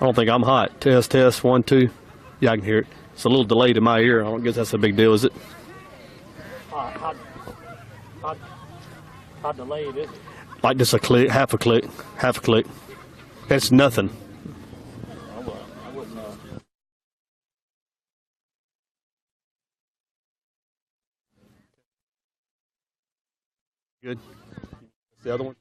I don't think I'm hot. Test, test, 1, 2. Yeah, I can hear it. It's a little delayed in my ear. I don't guess that's a big deal, is it? How delayed is it? Like just a click, half a click, half a click. That's nothing. I wouldn't know. Good. The other one?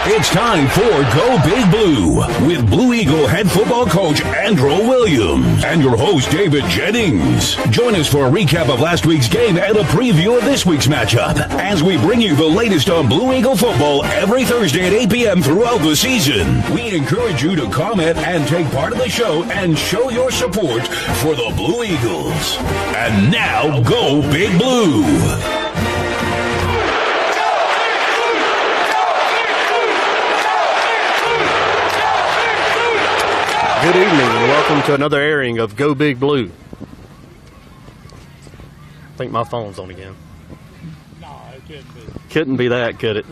It's time for Go Big Blue with Blue Eagle head football coach Andrew Williams and your host David Jennings. Join us for a recap of last week's game and a preview of this week's matchup as we bring you the latest on Blue Eagle football every Thursday at 8 p.m. throughout the season. We encourage you to comment and take part of the show and show your support for the Blue Eagles. And now, Go Big Blue! Good evening and welcome to another airing of Go Big Blue. I think my phone's on again. No, it couldn't be. Couldn't be that, could it?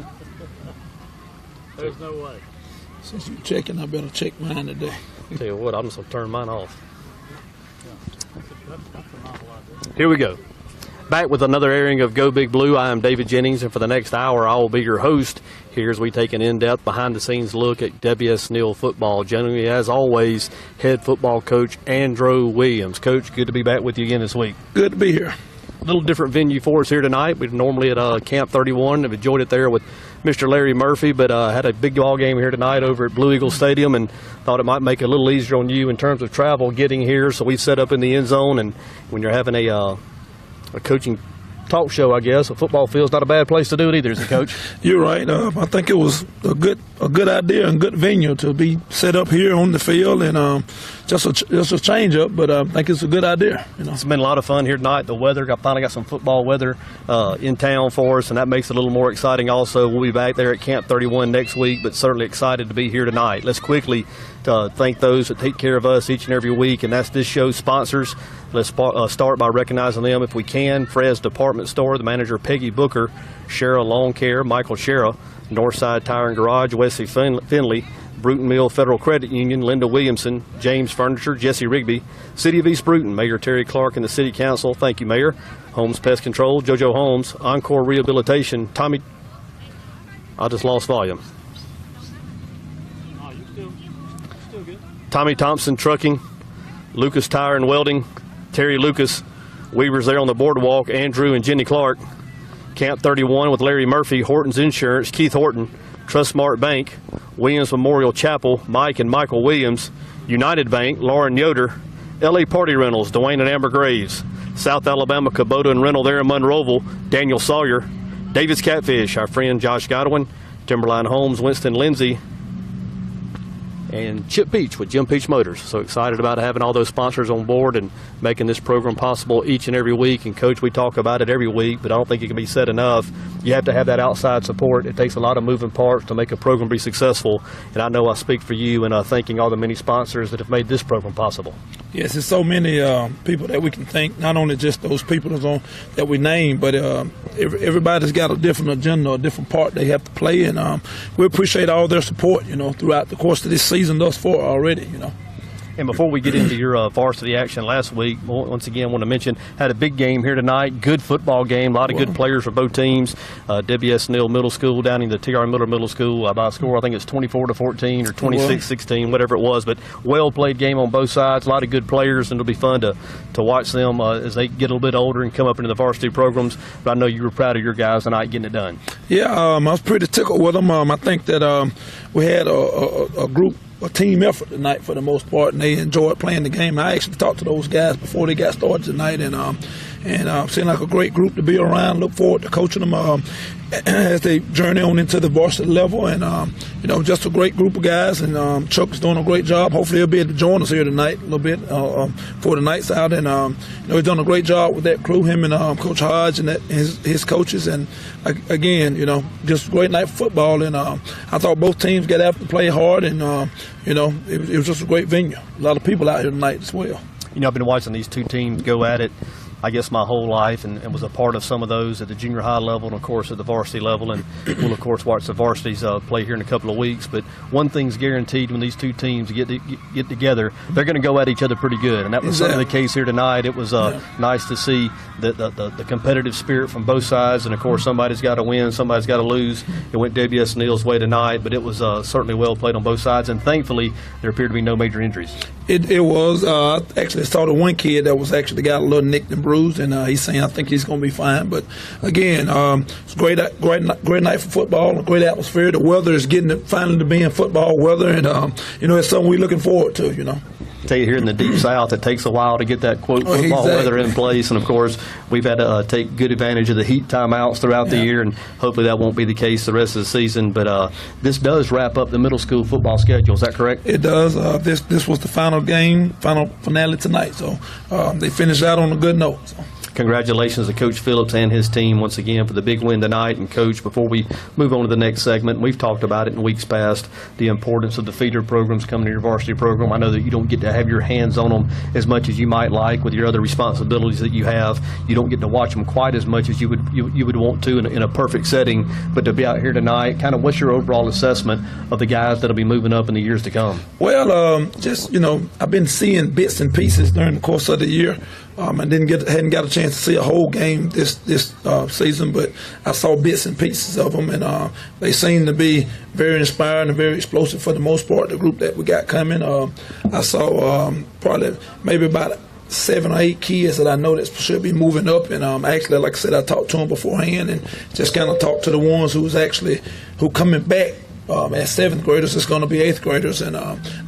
There's no way. Since you're checking, I better check mine today. Tell you what, I'm just going to turn mine off. That's an awful idea. Here we go. Back with another airing of Go Big Blue. I am David Jennings, and for the next hour, I will be your host. Here as we take an in-depth, behind-the-scenes look at WSN football. Generally, as always, head football coach Andrew Williams. Coach, good to be back with you again this week. Good to be here. A little different venue for us here tonight. We're normally at Camp 31. I've enjoyed it there with Mr. Larry Murphy, but had a big ball game here tonight over at Blue Eagle Stadium and thought it might make it a little easier on you in terms of travel getting here. So we set up in the end zone, and when you're having a coaching talk show, I guess, a football field's not a bad place to do it either, is it, Coach? You're right. I think it was a good idea and good venue to be set up here on the field, and just a change up. But I think it's a good idea. You know, it's been a lot of fun here tonight. The weather, I finally got some football weather in town for us, and that makes it a little more exciting. Also, we'll be back there at Camp 31 next week, but certainly excited to be here tonight. Let's quickly thank those that take care of us each and every week, and that's this show's sponsors. Let's start by recognizing them if we can. Fred's Department Store, the manager Peggy Booker, Shara Lawn Care, Michael Shara, Northside Tire and Garage, Wesley Finley, Bruton Mill Federal Credit Union, Linda Williamson, James Furniture, Jesse Rigby, City of East Bruton, Mayor Terry Clark and the City Council. Thank you, Mayor. Holmes Pest Control, JoJo Holmes, Encore Rehabilitation, Tommy. I just lost volume. No, you're still good. Tommy Thompson Trucking, Lucas Tire and Welding, Terry Lucas, Weaver's there on the boardwalk, Andrew and Jenny Clark, Camp 31 with Larry Murphy, Horton's Insurance, Keith Horton, Trustmark Bank, Williams Memorial Chapel, Mike and Michael Williams, United Bank, Lauren Yoder, LA Party Rentals, Dwayne and Amber Graves, South Alabama Kubota and Rental there in Monroeville, Daniel Sawyer, David's Catfish, our friend Josh Godwin, Timberline Homes, Winston Lindsay, and Chip Peach with Jim Peach Motors. So excited about having all those sponsors on board and making this program possible each and every week. And Coach, we talk about it every week, but I don't think it can be said enough. You have to have that outside support. It takes a lot of moving parts to make a program be successful. And I know I speak for you in thanking all the many sponsors that have made this program possible. Yes, there's so many people that we can thank, not only just those people that we name, but everybody's got a different agenda, a different part they have to play, and we appreciate all their support, you know, throughout the course of this season thus far already, you know. And before we get into your varsity action last week, once again, I want to mention, had a big game here tonight. Good football game. A lot of good players for both teams. WSN Middle School down in the T.R. Miller Middle School by a score, I think it's 24-14 or 26-16, whatever it was. But well-played game on both sides. A lot of good players, and it'll be fun to watch them as they get a little bit older and come up into the varsity programs. But I know you were proud of your guys tonight getting it done. Yeah, I was pretty tickled with them. I think that we had a team effort tonight for the most part, and they enjoyed playing the game. I actually talked to those guys before they got started tonight, and seemed like a great group to be around. Look forward to coaching them as they journey on into the varsity level, and you know, just a great group of guys. And Chuck's doing a great job. Hopefully, he'll be able to join us here tonight a little bit for the nights out. And you know, he's done a great job with that crew, him and Coach Hodge and his coaches. And again, you know, just a great night for football. And I thought both teams got after play hard, and you know, it was just a great venue. A lot of people out here tonight as well. You know, I've been watching these two teams go at it, I guess, my whole life, and was a part of some of those at the junior high level and, of course, at the varsity level. And we'll, of course, watch the varsities play here in a couple of weeks. But one thing's guaranteed: when these two teams get together, they're going to go at each other pretty good. And that was certainly the case here tonight. It was nice to see the competitive spirit from both sides. And, of course, somebody's got to win, somebody's got to lose. It went WSN's way tonight, but it was certainly well played on both sides. And thankfully, there appeared to be no major injuries. It was. Actually, I saw the one kid that was actually got a little nicked and bruised bruised, and he's saying I think he's going to be fine. But again, it's great night for football, a great atmosphere. The weather is getting finally to being football weather, and it's something we're looking forward to. Tell you, here in the deep south, it takes a while to get that quote football weather in place, and of course we've had to take good advantage of the heat timeouts throughout the year, and hopefully that won't be the case the rest of the season. But this does wrap up the middle school football schedule. Is that correct? It does. This was the final finale tonight, so they finished out on a good note. So. Congratulations to Coach Phillips and his team once again for the big win tonight. And Coach, before we move on to the next segment, we've talked about it in weeks past, the importance of the feeder programs coming to your varsity program. I know that you don't get to have your hands on them as much as you might like with your other responsibilities that you have. You don't get to watch them quite as much as you would want to in a perfect setting. But to be out here tonight, kind of what's your overall assessment of the guys that'll be moving up in the years to come? Well, I've been seeing bits and pieces during the course of the year. I hadn't got a chance to see a whole game this season, but I saw bits and pieces of them, and they seem to be very inspiring and very explosive for the most part. The group that we got coming, I saw probably maybe about 7 or 8 kids that I know that should be moving up, and actually, like I said, I talked to them beforehand and just kind of talked to the ones who coming back. As 7th graders, it's going to be 8th graders, and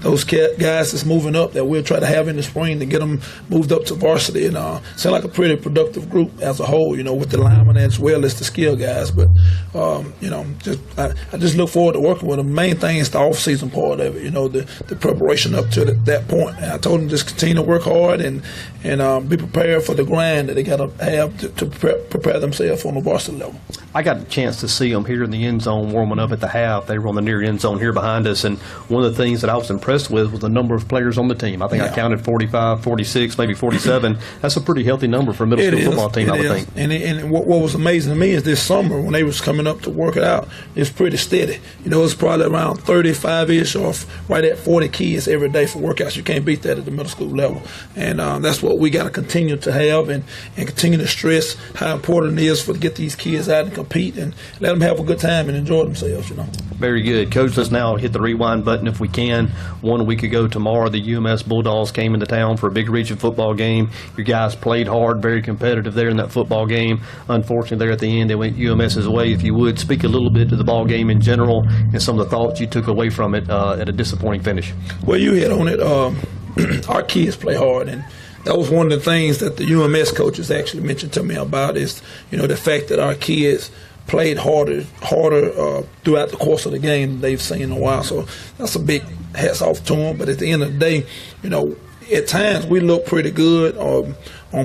those guys that's moving up that we'll try to have in the spring to get them moved up to varsity. And sound like a pretty productive group as a whole, with the linemen as well as the skill guys. But I just look forward to working with them. The main thing is the off-season part of it, the preparation up to that point. And I told them just continue to work hard and be prepared for the grind that they got to have to prepare themselves on the varsity level. I got a chance to see them here in the end zone warming up at the half. They were on the near end zone here behind us, and one of the things that I was impressed with was the number of players on the team. I think I counted 45, 46, maybe 47. That's a pretty healthy number for a middle school football team, I would think. And what was amazing to me is this summer when they was coming up to work it out, it's pretty steady. It's probably around 35-ish or right at 40 kids every day for workouts. You can't beat that at the middle school level. And that's what we got to continue to have and continue to stress how important it is to get these kids out and compete and let them have a good time and enjoy themselves, Very good. Coach, let's now hit the rewind button if we can. 1 week ago tomorrow, the UMS Bulldogs came into town for a big region football game. Your guys played hard, very competitive there in that football game. Unfortunately, there at the end, they went UMS's way. If you would, speak a little bit to the ball game in general and some of the thoughts you took away from it at a disappointing finish. Well, you hit on it. Our kids play hard, and that was one of the things that the UMS coaches actually mentioned to me about is, the fact that our kids played harder throughout the course of the game than they've seen in a while. So that's a big hats off to them. But at the end of the day, at times we look pretty good on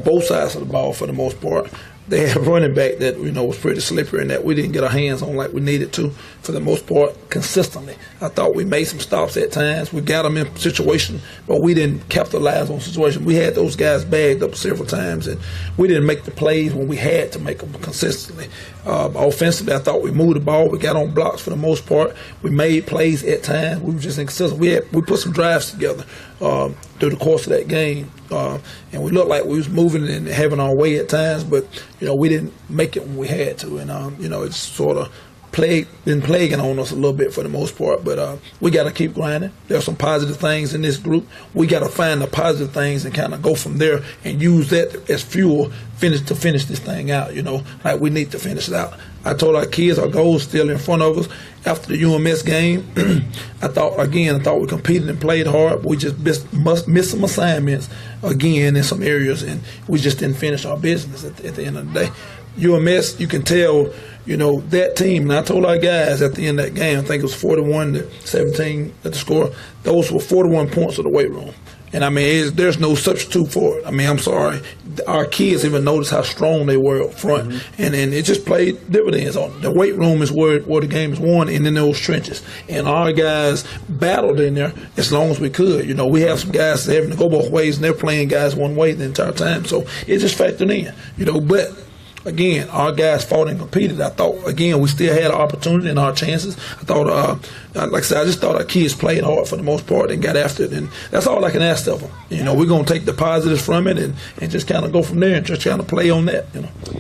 both sides of the ball for the most part. They had a running back that, was pretty slippery and that we didn't get our hands on like we needed to for the most part consistently. I thought we made some stops at times. We got them in situations, but we didn't capitalize on situations. We had those guys bagged up several times, and we didn't make the plays when we had to make them consistently. Offensively, I thought we moved the ball. We got on blocks for the most part. We made plays at times. We were just inconsistent. We put some drives together through the course of that game, and we looked like we was moving and having our way at times, but we didn't make it when we had to, and it's sort of been plaguing on us a little bit for the most part, but we got to keep grinding. There's some positive things in this group. We got to find the positive things and kind of go from there and use that as fuel to finish this thing out, like we need to finish it out. I told our kids our goal is still in front of us. After the UMS game, I thought we competed and played hard, but we just missed some assignments again in some areas, and we just didn't finish our business at the end of the day. UMS, you can tell, that team, and I told our guys at the end of that game, I think it was 41-17 at the score, those were 41 points of the weight room. And, there's no substitute for it. I'm sorry. Our kids even noticed how strong they were up front. Mm-hmm. And it just played dividends on it. The weight room is where the game is won, and in those trenches. And our guys battled in there as long as we could. We have some guys having to go both ways, and they're playing guys one way the entire time. So it just factored in. But again, our guys fought and competed. I thought, again, we still had an opportunity and our chances. I thought, like I said, I just thought our kids played hard for the most part and got after it. And that's all I can ask of them. We're going to take the positives from it and just kind of go from there and just kind of play on that.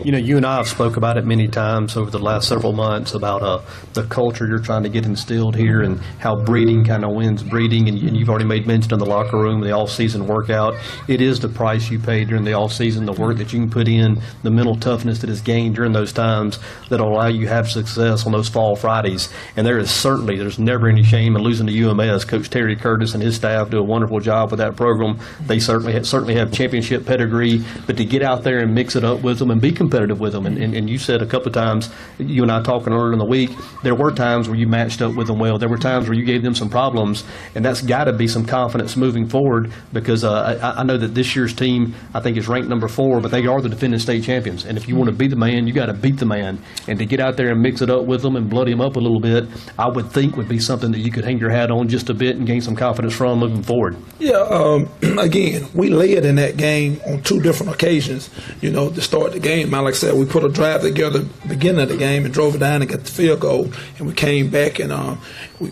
You and I have spoke about it many times over the last several months about the culture you're trying to get instilled here and how breeding kind of wins breeding. And you've already made mention of the locker room, the off-season workout. It is the price you pay during the off-season, the work that you can put in, the mental toughness that is gained during those times that will allow you to have success on those fall Fridays. And there's never any shame in losing to UMS. Coach Terry Curtis and his staff do a wonderful job with that program. They certainly have championship pedigree, but to get out there and mix it up with them and be competitive with them. And you said a couple of times, you and I talking earlier in the week, there were times where you matched up with them well. There were times where you gave them some problems, and that's got to be some confidence moving forward because I know that this year's team, I think, is ranked number 4, but they are the defending state champions. And if you want to be the man, you got to beat the man. And to get out there and mix it up with them and bloody them up a little bit, I would think would be something that you could hang your hat on just a bit and gain some confidence from moving forward. Yeah, again, we led in that game on 2 different occasions, to start the game. Like I said, we put a drive together at the beginning of the game and drove it down and got the field goal, and we came back and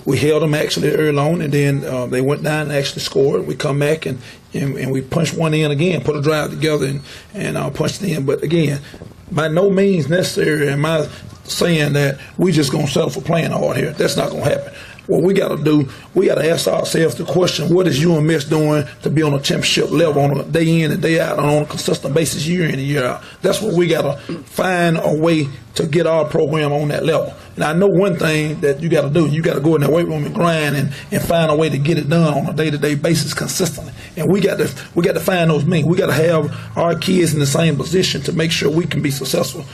we held them actually early on, and then they went down and actually scored. We come back and we punched one in again, put a drive together and punched it in. But again, by no means necessary am I saying that we just going to settle for playing hard here. That's not going to happen. What we got to do, we got to ask ourselves the question, what is UMS doing to be on a championship level on a day in and day out and on a consistent basis year in and year out? That's what we got to find a way to get our program on that level. And I know one thing that you got to do, you got to go in that weight room and grind and find a way to get it done on a day-to-day basis consistently. And we got to find those means. We got to have our kids in the same position to make sure we can be successful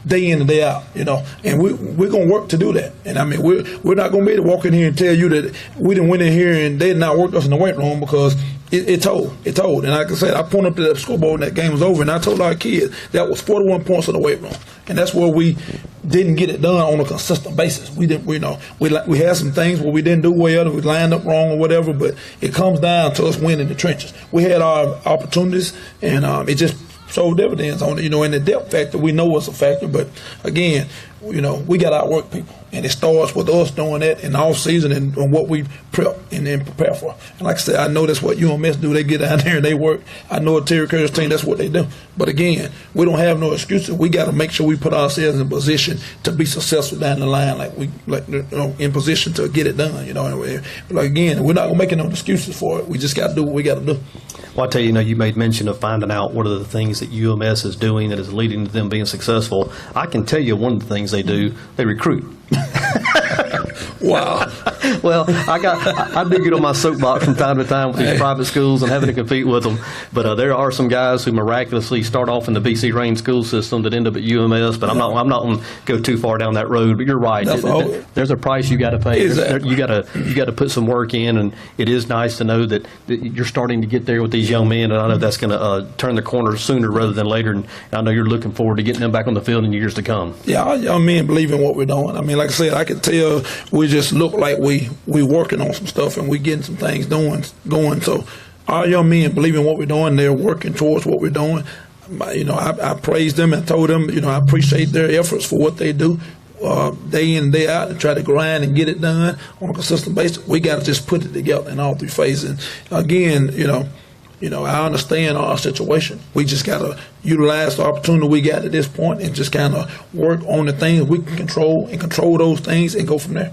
day in and day out, and we're going to work to do that. And I mean, we're not going to be able to walk in here and tell you that we didn't went in here and they did not work us in the weight room because it told. And like I said, I pointed up to that scoreboard and that game was over, and I told our kids that was 41 points in the weight room, and that's where we didn't get it done on a consistent basis. We didn't, we had some things where we didn't do well, we lined up wrong or whatever, but it comes down to us winning the trenches. We had our opportunities, and it just showed dividends on it, and the depth factor we know is a factor, but again, we got to outwork people, and it starts with us doing that in the off season and what we prep and then prepare for. And like I said, I know that's what UMS do. They get out there and they work. I know a Terry Curtis team, that's what they do. But again, we don't have no excuses. We got to make sure we put ourselves in position to be successful down the line, in position to get it done. Like again, we're not gonna make no excuses for it. We just got to do what we got to do. Well, I tell you, you made mention of finding out what are the things that UMS is doing that is leading to them being successful. I can tell you one of the things they do, they recruit. Wow. Well, I do get on my soapbox from time to time with these private schools and having to compete with them. But there are some guys who miraculously start off in the BC Rain school system that end up at UMS. But I'm not going to go too far down that road. But you're right. There's a price you got to pay. Exactly. You got to put some work in, and it is nice to know that you're starting to get there with these young men. And I know that's going to turn the corner sooner rather than later. And I know you're looking forward to getting them back on the field in years to come. Yeah, our young men believe in what we're doing. I mean, like I said, I can tell we just look like we working on some stuff and we getting some things going. So our young men believe in what we're doing. They're working towards what we're doing. I praised them and told them, I appreciate their efforts for what they do day in and day out and try to grind and get it done on a consistent basis. We got to just put it together in all 3 phases. And again, I understand our situation. We just got to utilize the opportunity we got at this point and just kind of work on the things we can control and control those things and go from there.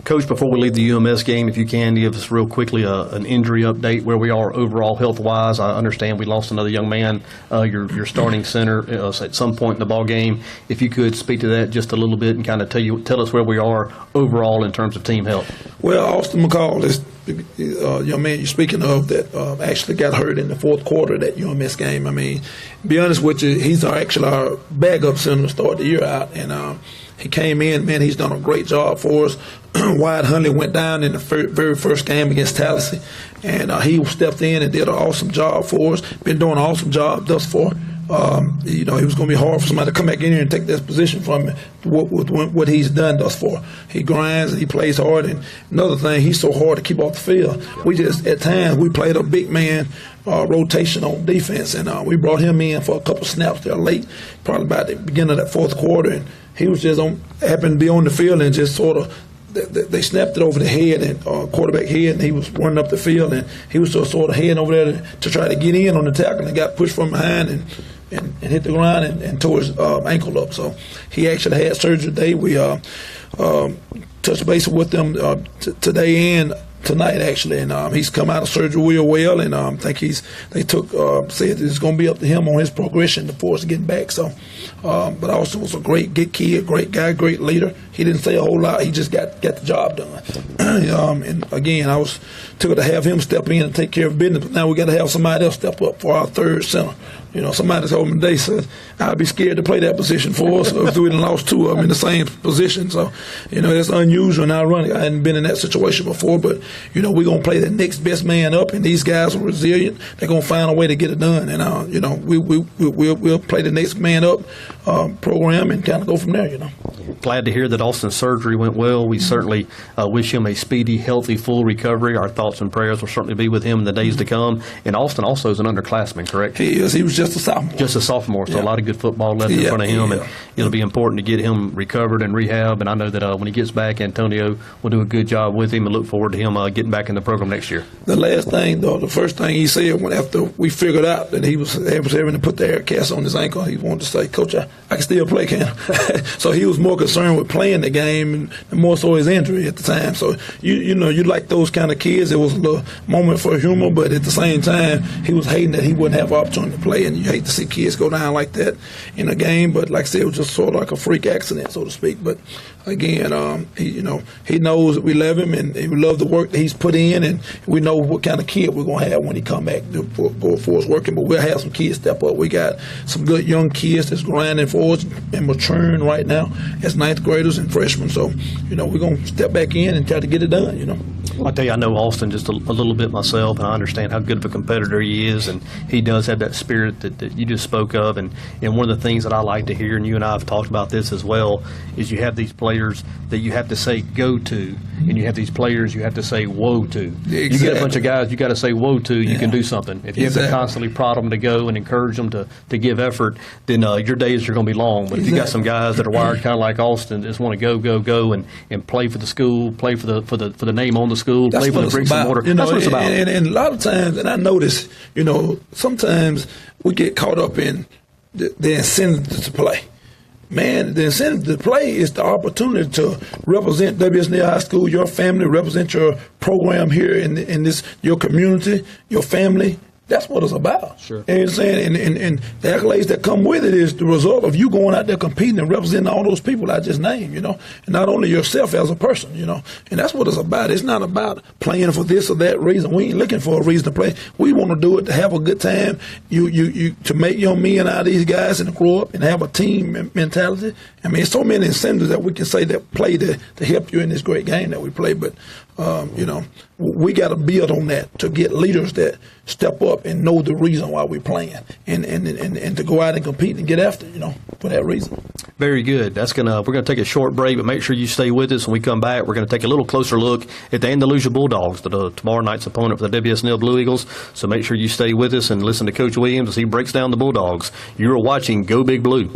Coach, before we leave the UMS game, if you can give us real quickly an injury update where we are overall health-wise. I understand we lost another young man, your starting center, at some point in the ball game. If you could speak to that just a little bit and kind of tell us where we are overall in terms of team health. Well, Austin McCall is young man you're speaking of that actually got hurt in the fourth quarter of that UMS game. I mean, to be honest with you, he's actually our backup center to start the year out, and he came in, man, he's done a great job for us. Wyatt Huntley went down in the very first game against Tallahassee, and he stepped in and did an awesome job for us. Been doing an awesome job thus far. you know, it was going to be hard for somebody to come back in here and take this position from him. What he's done thus far, he grinds and he plays hard. And another thing, he's so hard to keep off the field. We just at times we played a big man rotation on defense, and we brought him in for a couple snaps there late, probably about the beginning of that fourth quarter, and he was just happened to be on the field and just sort of. They snapped it over the head and quarterback head, and he was running up the field, and he was just sort of heading over there to try to get in on the tackle, and got pushed from behind and hit the ground and tore his ankle up. So he actually had surgery today. We touched base with them today and tonight actually, and he's come out of surgery real well, and I think said it's going to be up to him on his progression before it's getting back. So, but also was a great kid, great guy, great leader. He didn't say a whole lot. He just got the job done. And again, I was took to have him step in and take care of business. But now we got to have somebody else step up for our third center. You know, somebody told me today, said, I'd be scared to play that position for us if we lost two of them in the same position. So, you know, that's unusual in our running. I hadn't been in that situation before, but, you know, we're going to play the next best man up, and these guys are resilient. They're going to find a way to get it done. And, you know, we'll play the next man up program and kind of go from there, you know. Glad to hear that Austin's surgery went well. We certainly wish him a speedy, healthy, full recovery. Our thoughts and prayers will certainly be with him in the days to come. And Austin also is an underclassman, correct? He is. He was just a sophomore. Just a sophomore, so a lot of good football left in front of him, and it'll be important to get him recovered and rehab. And I know that when he gets back, Antonio will do a good job with him, and look forward to him getting back in the program next year. The last thing, though, the first thing he said after we figured out that he was having to put the air cast on his ankle, he wanted to say, Coach, I can still play, can I? So he was more concerned with playing the game and more so his injury at the time. So, you know, you like those kind of kids. It was a little moment for humor, but at the same time, he was hating that he wouldn't have opportunity to play, and you hate to see kids go down like that in a game. But like I said, it was just sort of like a freak accident, so to speak. But again, he knows that we love him, and we love the work that he's put in, and we know what kind of kid we're going to have when he come back for us working. But we'll have some kids step up. We got some good young kids that's grinding for us and maturing right now as ninth graders and freshmen. So, you know, we're going to step back in and try to get it done, you know. I'll tell you, I know Austin just a little bit myself, and I understand how good of a competitor he is, and he does have that spirit that you just spoke of. And one of the things that I like to hear, and you and I have talked about this as well, is you have these players that you have to say go to, and you have these players you have to say whoa to. Exactly. You get a bunch of guys you got to say whoa to, you can do something. If you have to constantly prod them to go and encourage them to give effort, then your days are going to be long. But if you got some guys that are wired kind of like Austin, that just want to go and play for the school, play for the name on the school, that's play for the bricks and mortar. You know, that's what it's about. And a lot of times, and I notice, you know, sometimes we get caught up in the incentive to play. Man, the incentive to play is the opportunity to represent WSN High School, your family, represent your program here in this your community, your family. That's what it's about. Sure. You know what I'm saying? And the accolades that come with it is the result of you going out there competing and representing all those people I just named, you know, and not only yourself as a person, you know. And that's what it's about. It's not about playing for this or that reason. We ain't looking for a reason to play. We want to do it to have a good time, you to make young men out of these guys and to grow up and have a team mentality. I mean, so many incentives that we can say that play to help you in this great game that we play. But, you know, we got to build on that to get leaders that step up and know the reason why we're playing and to go out and compete and get after, you know, for that reason. Very good. We're gonna take a short break, but make sure you stay with us. When we come back, we're gonna take a little closer look at the Andalusia Bulldogs, tomorrow night's opponent for the WSN Blue Eagles. So make sure you stay with us and listen to Coach Williams as he breaks down the Bulldogs. You're watching Go Big Blue.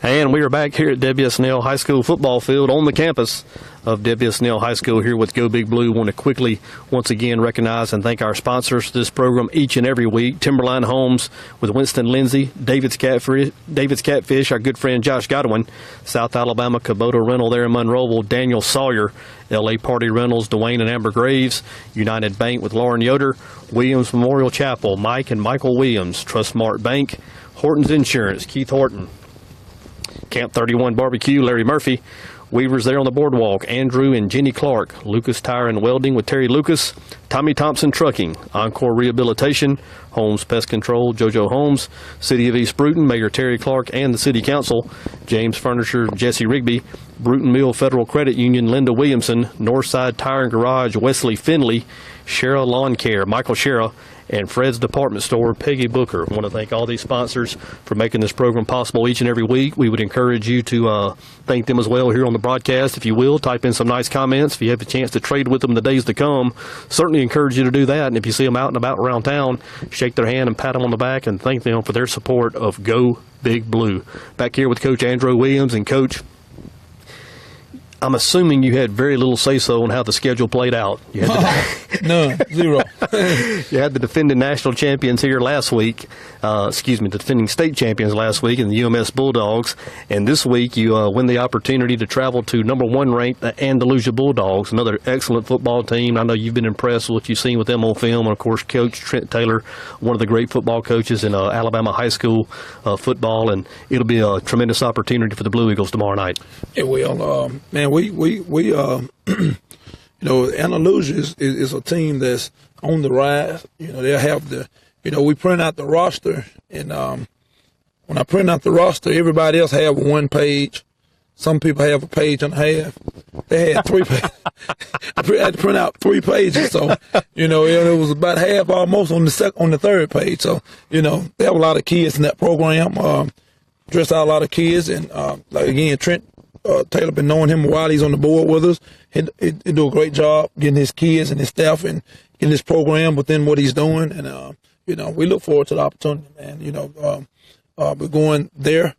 And we are back here at WSN High School football field on the campus of WSN High School here with Go Big Blue. Want to quickly once again recognize and thank our sponsors for this program each and every week. Timberline Homes with Winston Lindsay, David's Catfish, our good friend Josh Godwin, South Alabama Kubota Rental there in Monroeville, Daniel Sawyer, LA Party Rentals, Dwayne and Amber Graves, United Bank with Lauren Yoder, Williams Memorial Chapel, Mike and Michael Williams, Trustmark Bank, Horton's Insurance, Keith Horton, Camp 31 Barbecue, Larry Murphy, Weavers there on the boardwalk, Andrew and Jenny Clark, Lucas Tire and Welding with Terry Lucas, Tommy Thompson Trucking, Encore Rehabilitation, Holmes Pest Control, JoJo Holmes, City of East Bruton, Mayor Terry Clark and the City Council, James Furniture, Jesse Rigby, Bruton Mill Federal Credit Union, Linda Williamson, Northside Tire and Garage, Wesley Finley, Shara Lawn Care, Michael Shara, and Fred's Department Store, Peggy Booker. I want to thank all these sponsors for making this program possible each and every week. We would encourage you to thank them as well here on the broadcast. If you will, type in some nice comments. If you have a chance to trade with them in the days to come, certainly encourage you to do that. And if you see them out and about around town, shake their hand and pat them on the back and thank them for their support of Go Big Blue. Back here with Coach Andrew Williams. And Coach, I'm assuming you had very little say-so on how the schedule played out. You had None, zero. You had the defending national champions here last week, the defending state champions last week in the UMS Bulldogs, and this week you win the opportunity to travel to number 1 ranked the Andalusia Bulldogs, another excellent football team. I know you've been impressed with what you've seen with them on film, and of course Coach Trent Taylor, one of the great football coaches in Alabama high school football, and it'll be a tremendous opportunity for the Blue Eagles tomorrow night. It will, man. We Andalusia is a team that's on the rise. They'll have we print out the roster, and when I print out the roster, everybody else have 1 page. Some people have a page and a half. They had 3 pages. I had to print out 3 pages, so it was about half almost on the 3rd page. So they have a lot of kids in that program. Dress out a lot of kids, and Trent Taylor been knowing him a while. He's on the board with us. He do a great job getting his kids and his staff and getting this program within what he's doing. And we look forward to the opportunity, man. We're going there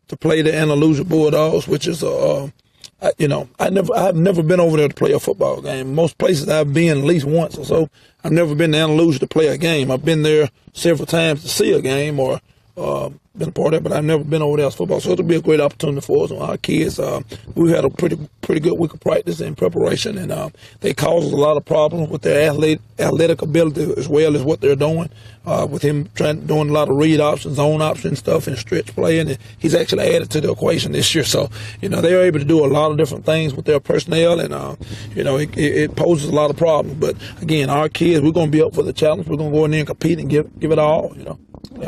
to play the Andalusia Bulldogs, which is I've never been over there to play a football game. Most places I've been at least once or so. I've never been to Andalusia to play a game. I've been there several times to see a game or been a part of it, but I've never been over there as football. So it'll be a great opportunity for us and our kids. We had a pretty good week of practice and preparation, and they caused us a lot of problems with their athletic ability as well as what they're doing. With him doing a lot of read options, zone option stuff, and stretch play, and he's actually added to the equation this year. So they're able to do a lot of different things with their personnel, and it poses a lot of problems. But again, our kids, we're going to be up for the challenge. We're going to go in there and compete and give it all.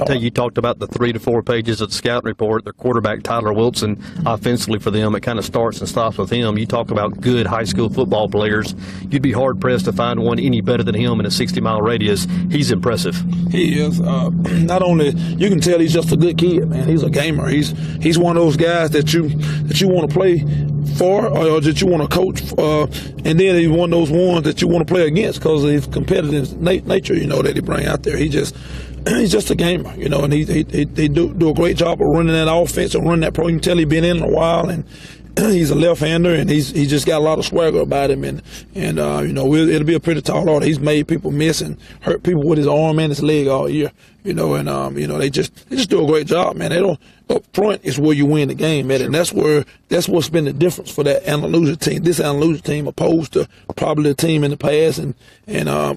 You talked about the 3 to 4 pages of the scouting report. Their quarterback, Tyler Wilson, offensively for them, it kind of starts and stops with him. You talk about good high school football players. You'd be hard-pressed to find one any better than him in a 60-mile radius. He's impressive. He is. Not only, you can tell he's just a good kid, man. He's a gamer. He's one of those guys that you want to play for or that you want to coach, and then he's one of those ones that you want to play against because of his competitive nature, that he bring out there. He's just a gamer, and he do a great job of running that offense and running that program. You can tell he's been in a while, and he's a left-hander, and he's just got a lot of swagger about him, and it'll be a pretty tall order. He's made people miss and hurt people with his arm and his leg all year, they just do a great job, man. They don't up front is where you win the game, man, and that's what's been the difference for that Andalusia team. This Andalusia team, opposed to probably the team in the past and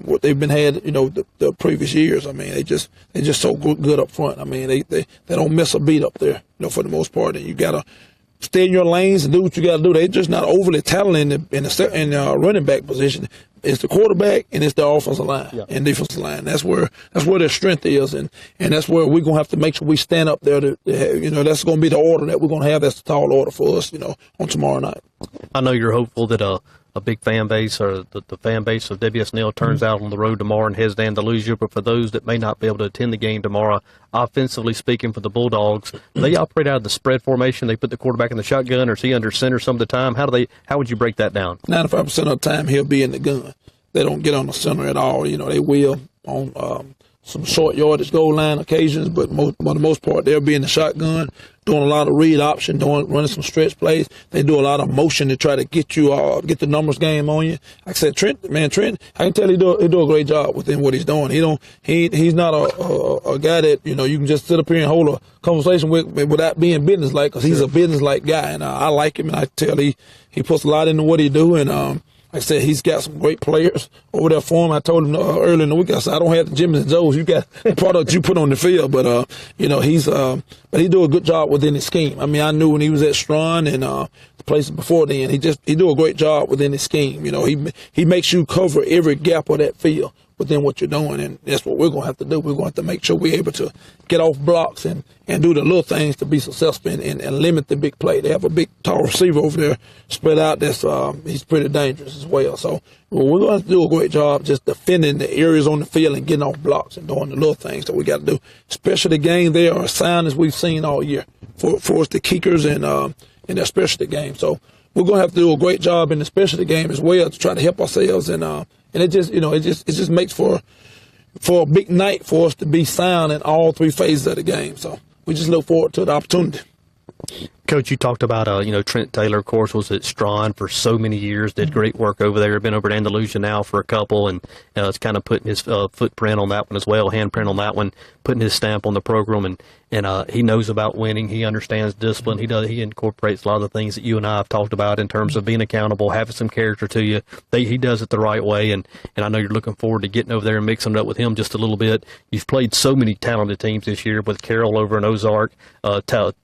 what they've been had, the previous years. I mean, they just so good up front. I mean, they don't miss a beat up there, for the most part, and you gotta stay in your lanes and do what you got to do. They're just not overly talented in the running back position. It's the quarterback and it's the offensive line and defensive line. That's where their strength is, and that's where we're gonna have to make sure we stand up there. That's gonna be the order that we're gonna have. That's the tall order for us, on tomorrow night. I know you're hopeful that a big fan base or the fan base of WSNL turns out on the road tomorrow and heads to Andalusia. But for those that may not be able to attend the game tomorrow, offensively speaking for the Bulldogs, they operate out of the spread formation. They put the quarterback in the shotgun, or is he under center some of the time? How would you break that down? 95% of the time he'll be in the gun. They don't get on the center at all. They will on some short yardage goal line occasions, but for the most part, they'll be in the shotgun, doing a lot of read option, running some stretch plays. They do a lot of motion to try to get you, get the numbers game on you. Like I said, Trent, I can tell he do a great job within what he's doing. He's not a guy that, you can just sit up here and hold a conversation with without being business-like, because he's a business-like guy, and I like him, and I tell he puts a lot into what he do, and like I said, he's got some great players over there for him. I told him earlier in the week, I said, I don't have the Jimmys and Joes. You got the product you put on the field. But, but he do a good job within his scheme. I mean, I knew when he was at Strawn and the places before then, he do a great job within his scheme. He makes you cover every gap of that field within what you're doing, and that's what we're going to have to do. We're going to have to make sure we're able to get off blocks and do the little things to be successful and limit the big play. They have a big, tall receiver over there spread out. He's pretty dangerous as well. So we're going to have to do a great job just defending the areas on the field and getting off blocks and doing the little things that we got to do. Especially the game, they are as sound as we've seen all year for us, the kickers and their specialty game. So we're going to have to do a great job in the specialty game as well to try to help ourselves, and it just makes for a big night for us to be sound in all three phases of the game. So we just look forward to the opportunity. Coach, you talked about, Trent Taylor, of course, was at Strawn for so many years, did great work over there, been over at Andalusia now for a couple, and it's kind of putting his footprint on that one as well, handprint on that one, putting his stamp on the program, and he knows about winning. He understands discipline. He incorporates a lot of the things that you and I have talked about in terms of being accountable, having some character to you. He does it the right way, and I know you're looking forward to getting over there and mixing it up with him just a little bit. You've played so many talented teams this year with Carroll over in Ozark,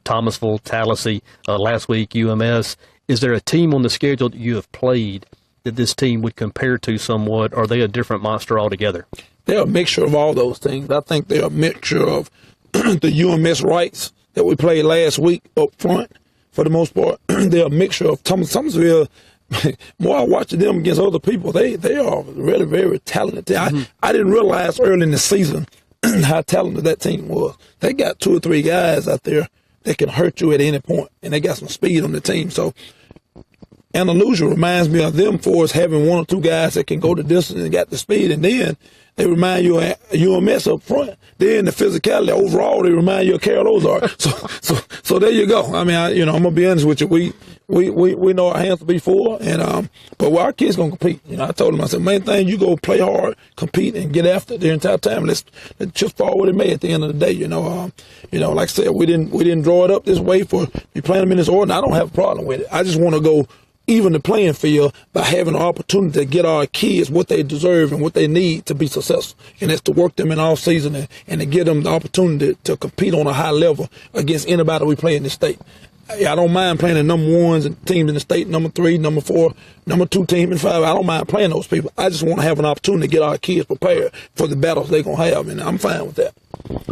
Thomasville, Tallahassee, last week, UMS. Is there a team on the schedule that you have played that this team would compare to somewhat? Or are they a different monster altogether? They're a mixture of all those things. I think they're a mixture of the UMS Rights that we played last week up front, for the most part. They're a mixture of Thomasville. More I watching them against other people, they are really very talented. I didn't realize early in the season how talented that team was. They got 2 or 3 guys out there that can hurt you at any point, and they got some speed on the team. So Andalusia reminds me of them for us having 1 or 2 guys that can go the distance and got the speed, and then they remind you of UMS up front. Then the physicality overall, they remind you of Carroll Ozark. So there you go. I mean, I'm gonna be honest with you. We know our hands to be full, and but our kids gonna compete. I told them, I said, main thing, you go play hard, compete, and get after it the entire time. Let's just fall what it may at the end of the day. Like I said, we didn't draw it up this way for you playing them in this order. And I don't have a problem with it. I just want to go even the playing field by having an opportunity to get our kids what they deserve and what they need to be successful. And that's to work them in off season and to give them the opportunity to compete on a high level against anybody we play in the state. I don't mind playing the number 1s and teams in the state, number 3, number 4, number 2 team and 5. I don't mind playing those people. I just want to have an opportunity to get our kids prepared for the battles they're going to have, and I'm fine with that.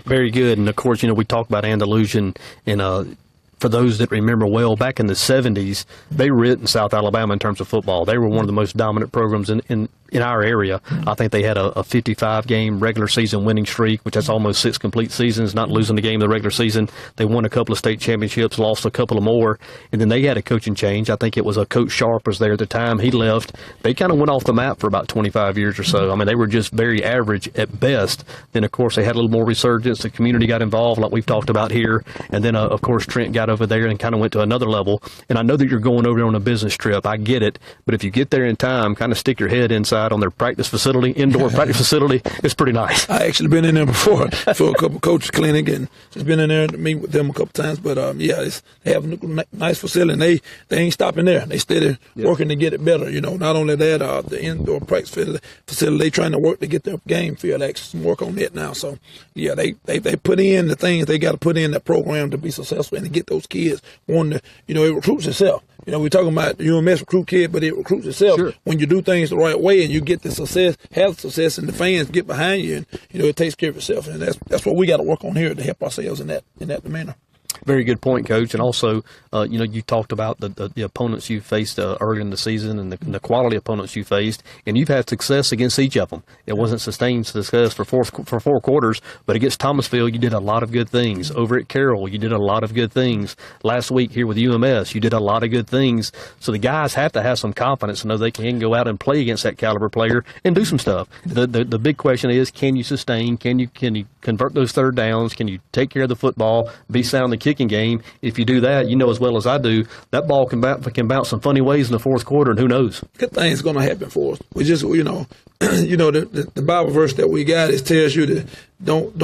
Very good. And, of course, we talked about Andalusia, and for those that remember well, back in the 70s, they were it in South Alabama in terms of football. They were one of the most dominant programs in our area. I think they had a 55-game regular season winning streak, which is almost 6 complete seasons, not losing the game in the regular season. They won a couple of state championships, lost a couple of more, and then they had a coaching change. I think it was Coach Sharp was there at the time. He left. They kind of went off the map for about 25 years or so. I mean, they were just very average at best. Then, of course, they had a little more resurgence. The community got involved, like we've talked about here. And then, of course, Trent got over there and kind of went to another level. And I know that you're going over there on a business trip. I get it. But if you get there in time, kind of stick your head inside on their practice facility, indoor practice facility. It's pretty nice. I actually been in there before for a couple coaches clinic and just been in there to meet with them a couple times. But they have a nice facility, and they ain't stopping there. They steady working to get it better. Not only that, the indoor practice facility, they trying to work to get their game field action, work on it now. So they put in the things they got to put in that program to be successful and to get those kids wanting to. It recruits itself. We're talking about the UMS recruit kid, but it recruits itself when you do things the right way and you get the success, have success, and the fans get behind you, and it takes care of itself. And that's what we got to work on here to help ourselves in that demeanor. Very good point, Coach. And also, you talked about the opponents you faced early in the season and the quality opponents you faced, and you've had success against each of them. It wasn't sustained success for four quarters, but against Thomasville, you did a lot of good things. Over at Carroll, you did a lot of good things. Last week here with UMS, you did a lot of good things. So the guys have to have some confidence to know they can go out and play against that caliber player and do some stuff. The big question is, can you sustain? Can you convert those third downs? Can you take care of the football? Be sound in the kicking game? If you do that, you know as well as I do, that ball can bounce some funny ways in the fourth quarter, and who knows? Good things going to happen for us. We just, the Bible verse that we got tells you to don't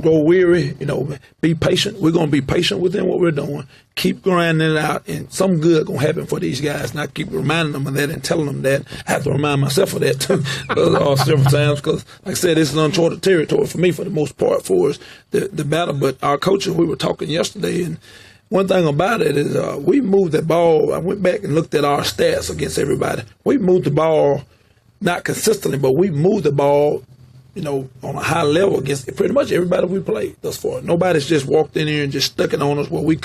grow weary. Be patient. We're going to be patient within what we're doing. Keep grinding it out, and some good going to happen for these guys. And I keep reminding them of that and telling them that. I have to remind myself of that too several times because, like I said, this is uncharted territory for me for the most part for us, the battle. But our coaches, we were talking yesterday, and one thing about it is we moved the ball. I went back and looked at our stats against everybody. We moved the ball not consistently, but we moved the ball on a high level against pretty much everybody we played thus far. Nobody's just walked in here and just stuck it on us where we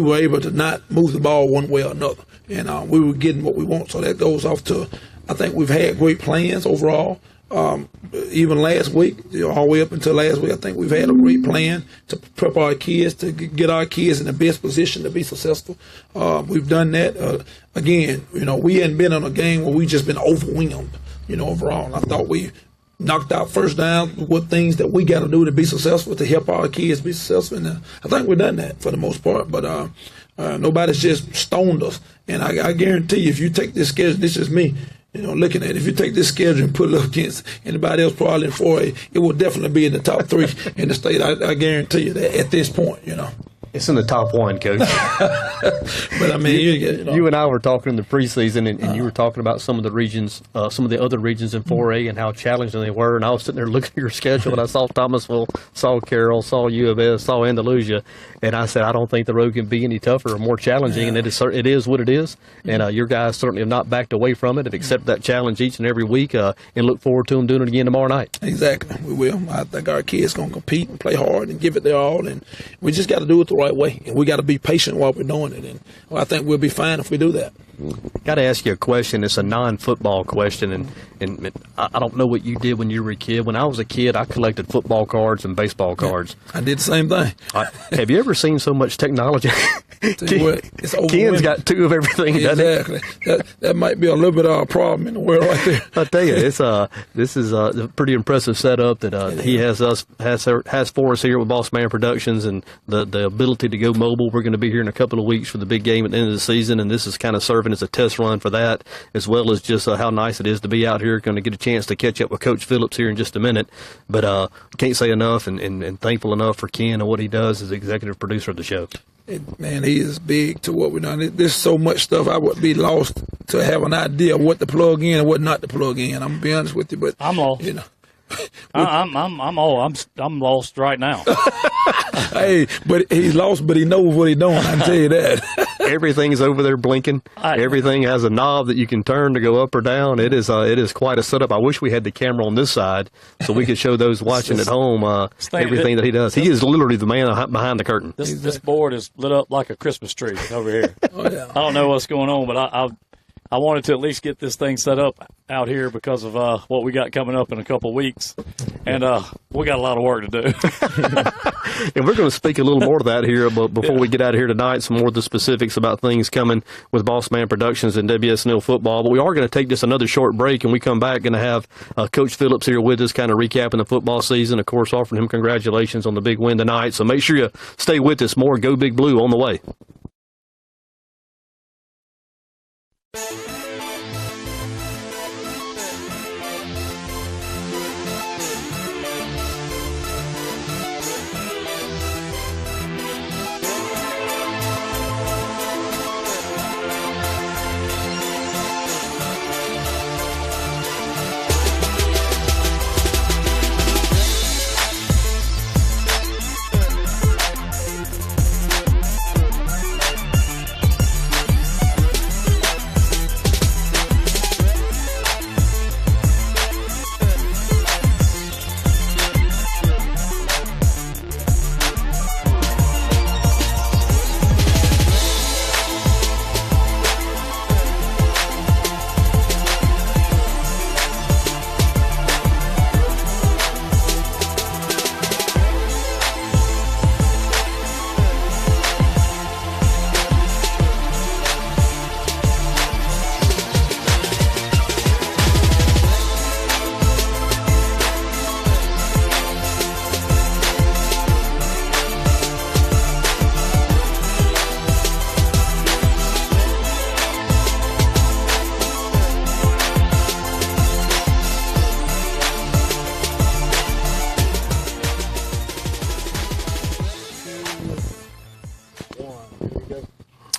were able to not move the ball one way or another. And we were getting what we want. So that goes off to, I think we've had great plans overall. Even last week, all the way up until last week, I think we've had a great plan to prep our kids, to get our kids in the best position to be successful. We've done that. Again, we hadn't been on a game where we just been overwhelmed, overall. And I thought we knocked out first down, what things that we got to do to be successful, to help our kids be successful. And I think we've done that for the most part. But nobody's just stoned us. And I guarantee you, if you take this schedule, this is me, looking at it, if you take this schedule and put it up against anybody else probably in 4A, it will definitely be in the top 3 in the state. I guarantee you that at this point, It's in the top 1, Coach. But I mean, you and I were talking in the preseason, and you were talking about some of the regions, some of the other regions in 4A, and how challenging they were. And I was sitting there looking at your schedule, and I saw Thomasville, saw Carroll, saw UMS, saw Andalusia, and I said, I don't think the road can be any tougher or more challenging. And it is what it is. And your guys certainly have not backed away from it, have accepted that challenge each and every week, and look forward to them doing it again tomorrow night. Exactly, we will. I think our kids going to compete and play hard and give it their all, and we just got to do it the right way, and we got to be patient while we're doing it, and I think we'll be fine if we do that. Got to ask you a question. It's a non-football question, and I don't know what you did when you were a kid. When I was a kid, I collected football cards and baseball cards. I did the same thing. Have you ever seen so much technology? Tell you what, it's Ken's got 2 of everything. Exactly. That might be a little bit of a problem in the world right there. I tell you, this is a pretty impressive setup that he has for us here with Bossman Productions, and the ability to go mobile. We're going to be here in a couple of weeks for the big game at the end of the season, and this is kind of serving as a test run for that, as well as just how nice it is to be out here. Going to get a chance to catch up with Coach Phillips here in just a minute, but can't say enough and thankful enough for Ken and what he does as executive producer of the show. Man, he is big to what we're doing. There's so much stuff I would be lost to have an idea of what to plug in and what not to plug in. I'm gonna be honest with you, but I'm lost. I'm lost right now. Hey, but he's lost, but he knows what he's doing. I can tell you that. Everything's over there blinking. Everything has a knob that you can turn to go up or down. It is quite a setup. I wish we had the camera on this side so we could show those watching at home everything that he does. He is literally the man behind the curtain. This board is lit up like a Christmas tree over here. Oh, yeah. I don't know what's going on, but I wanted to at least get this thing set up out here because of what we got coming up in a couple of weeks, and we got a lot of work to do. And we're going to speak a little more to that here, but before we get out of here tonight, some more of the specifics about things coming with Bossman Productions and WSN football. But we are going to take just another short break, and we come back going to have Coach Phillips here with us, kind of recapping the football season. Of course, offering him congratulations on the big win tonight. So make sure you stay with us. More Go Big Blue on the way.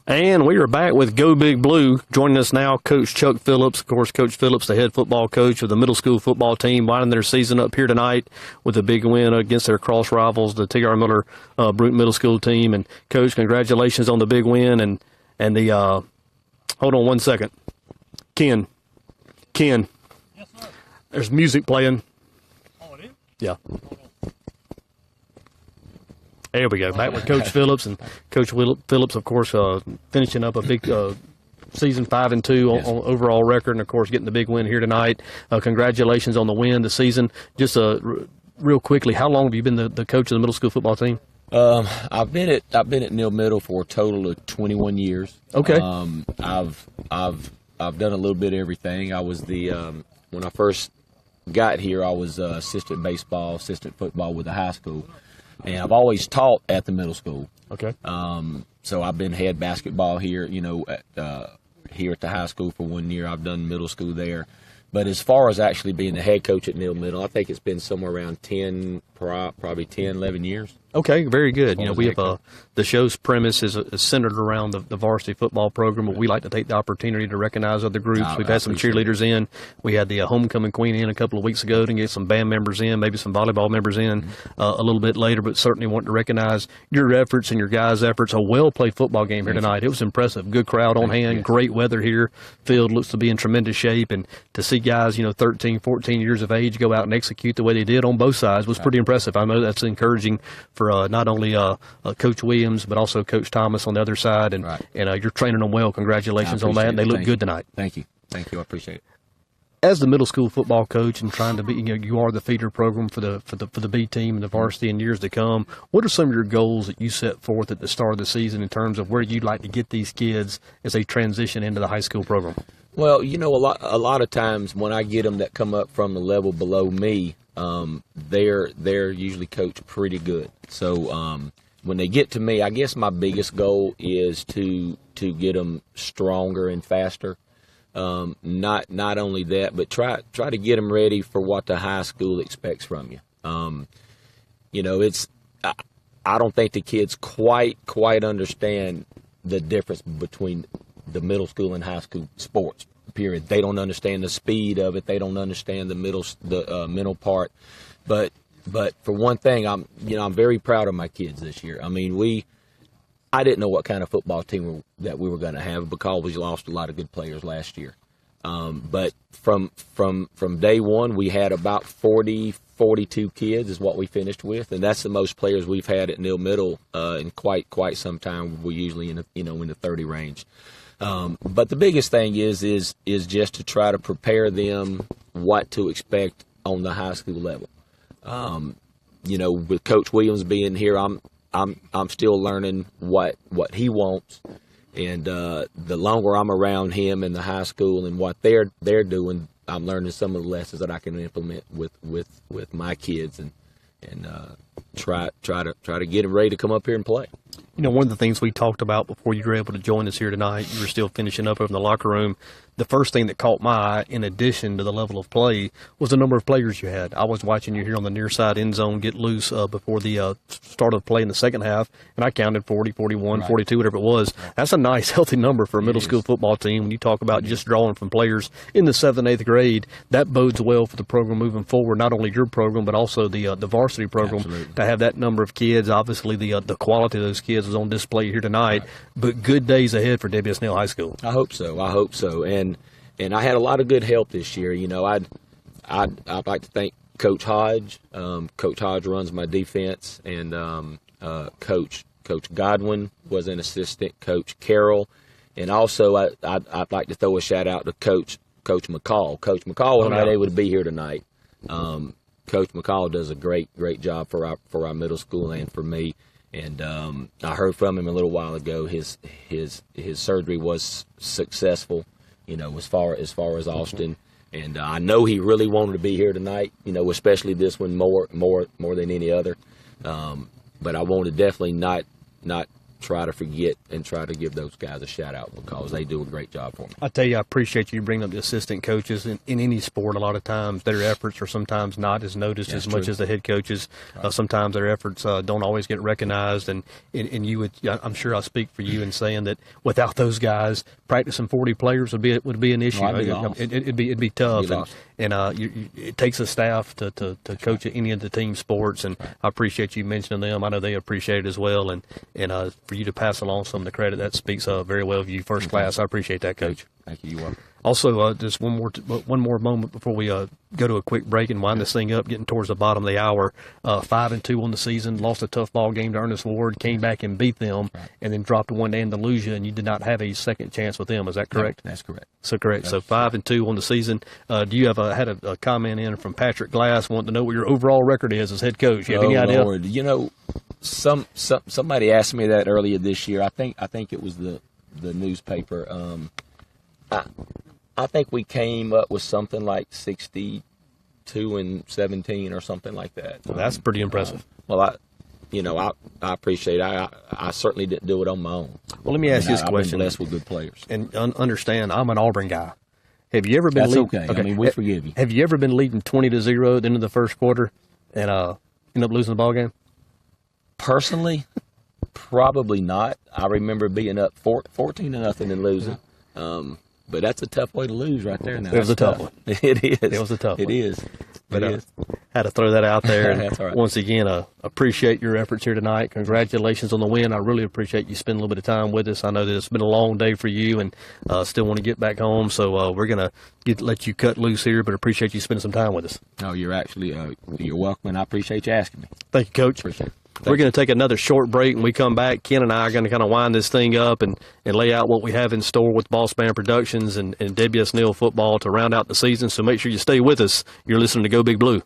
And we are back with Go Big Blue. Joining us now, Coach Chuck Phillips. Of course, Coach Phillips, the head football coach of the middle school football team, winding their season up here tonight with a big win against their cross rivals, the T.R. Miller Brewton Middle School team. And, Coach, congratulations on the big win. And the hold on one second. Ken. Yes, sir. There's music playing. Oh, it is? Yeah. There we go. Back with Coach Phillips, and Coach Phillips, of course, finishing up a big season 5-2 on overall record, and of course getting the big win here tonight. Congratulations on the win, the season. Just real quickly, how long have you been the coach of the middle school football team? I've been at Neal Middle for a total of 21 years. Okay. I've done a little bit of everything. I was when I first got here, I was assistant baseball, assistant football with the high school. And I've always taught at the middle school. Okay. So I've been head basketball here, here at the high school for 1 year. I've done middle school there. But as far as actually being the head coach at Neal Middle, I think it's been somewhere around probably 10, 11 years. Okay, very good. We have the show's premise is centered around the varsity football program, but we like to take the opportunity to recognize other groups. We've had some cheerleaders in. We had the homecoming queen in a couple of weeks ago to get some band members in, maybe some volleyball members in a little bit later, but certainly want to recognize your efforts and your guys' efforts. A well-played football game here tonight. It was impressive. Good crowd on hand, great weather here. Field looks to be in tremendous shape, and to see guys, 13, 14 years of age go out and execute the way they did on both sides was pretty impressive. I know that's encouraging for not only Coach Williams, but also Coach Thomas on the other side, and you're training them well. Congratulations on that, and they look good tonight. Thank you. I appreciate it. As the middle school football coach and trying to be, you are the feeder program for the B team and the varsity in years to come. What are some of your goals that you set forth at the start of the season in terms of where you'd like to get these kids as they transition into the high school program? Well, a lot of times when I get them that come up from the level below me, they're usually coached pretty good. So when they get to me, I guess my biggest goal is to get them stronger and faster. Not only that, but try to get them ready for what the high school expects from you. I don't think the kids quite understand the difference between the middle school and high school sports. Period. They don't understand the speed of it. They don't understand the mental part. But for one thing, I'm very proud of my kids this year. I mean, I didn't know what kind of football team that we were going to have because we lost a lot of good players last year. But from day one, we had about 42 kids is what we finished with, and that's the most players we've had at Neal Middle in quite some time. We're usually in the 30 range. But the biggest thing is just to try to prepare them what to expect on the high school level. With Coach Williams being here, I'm still learning what he wants, and the longer I'm around him in the high school and what they're doing, I'm learning some of the lessons that I can implement with my kids and try to get them ready to come up here and play. One of the things we talked about before you were able to join us here tonight, you were still finishing up over in the locker room. The first thing that caught my eye, in addition to the level of play, was the number of players you had. I was watching you here on the near side end zone get loose before the start of play in the second half, and I counted 40, 41, 42, whatever it was. That's a nice, healthy number for a middle school football team. When you talk about just drawing from players in the 7th and 8th grade, that bodes well for the program moving forward, not only your program, but also the varsity program. Absolutely. To have that number of kids. Obviously, the quality of those kids is on display here tonight, but good days ahead for WSN High School. I hope so. And I had a lot of good help this year. I'd like to thank Coach Hodge. Coach Hodge runs my defense, and Coach Godwin was an assistant. Coach Carroll, and also I'd like to throw a shout out to Coach McCall. Coach McCall was not able to be here tonight. Coach McCall does a great job for our middle school and for me. And I heard from him a little while ago. His surgery was successful. As far as Austin, and I know he really wanted to be here tonight. Especially this one more than any other. But I want to definitely not try to forget and try to give those guys a shout out because they do a great job for me. I tell you, I appreciate you bringing up the assistant coaches in any sport. A lot of times their efforts are sometimes not as noticed as much as the head coaches. Sometimes their efforts don't always get recognized. And you would, I'm sure I speak for you in saying that without those guys, practicing 40 players would be an issue. It'd be tough. It takes a staff to coach any of the team sports. And I appreciate you mentioning them. I know they appreciate it as well. And for you to pass along some of the credit, that speaks very well of you, first class. I appreciate that, Coach. Thank you. You're welcome. Also, just one more moment before we go to a quick break and wind this thing up, getting towards the bottom of the hour. 5-2 on the season, lost a tough ball game to Ernest Ward, came back and beat them, and then dropped one to Andalusia, and you did not have a second chance with them. Is that correct? No, that's correct. So correct. So 5-2 on the season. Do you have had a comment in from Patrick Glass wanting to know what your overall record is as head coach? You have any idea? Lord. You know, somebody asked me that earlier this year. I think it was the newspaper. I think we came up with something like 62-17 or something like that. Well, that's pretty impressive. Well, I appreciate it. I certainly didn't do it on my own. Well, let me ask you this question. I've been blessed with good players. And understand, I'm an Auburn guy. Have you ever been? That's okay. I mean, we forgive you. Have you ever been leading 20-0 at the end of the first quarter and end up losing the ball game? Personally, probably not. I remember being up 14-0 and losing. But that's a tough way to lose right there. Now it was a tough one. It is. It was a tough one. It is. But had to throw that out there. That's all right. Once again, appreciate your efforts here tonight. Congratulations on the win. I really appreciate you spending a little bit of time with us. I know that it's been a long day for you and still want to get back home. So we're going to let you cut loose here, but appreciate you spending some time with us. No, you're actually you're welcome, and I appreciate you asking me. Thank you, Coach. Appreciate it. We're going to take another short break. When we come back, Ken and I are going to kind of wind this thing up and lay out what we have in store with Bossman Productions and WSN football to round out the season. So make sure you stay with us. You're listening to Go Big Blue.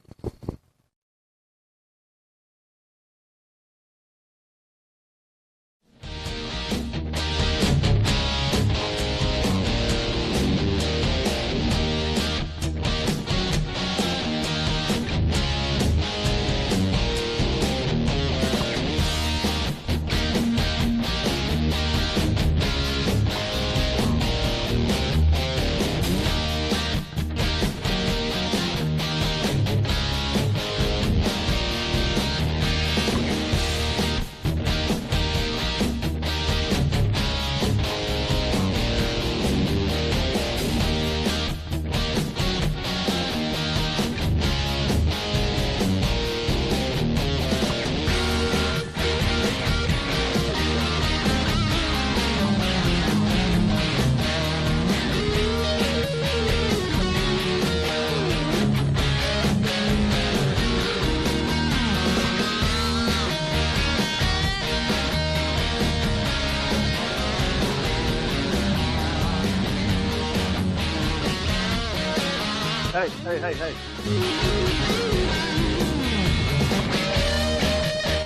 Hey.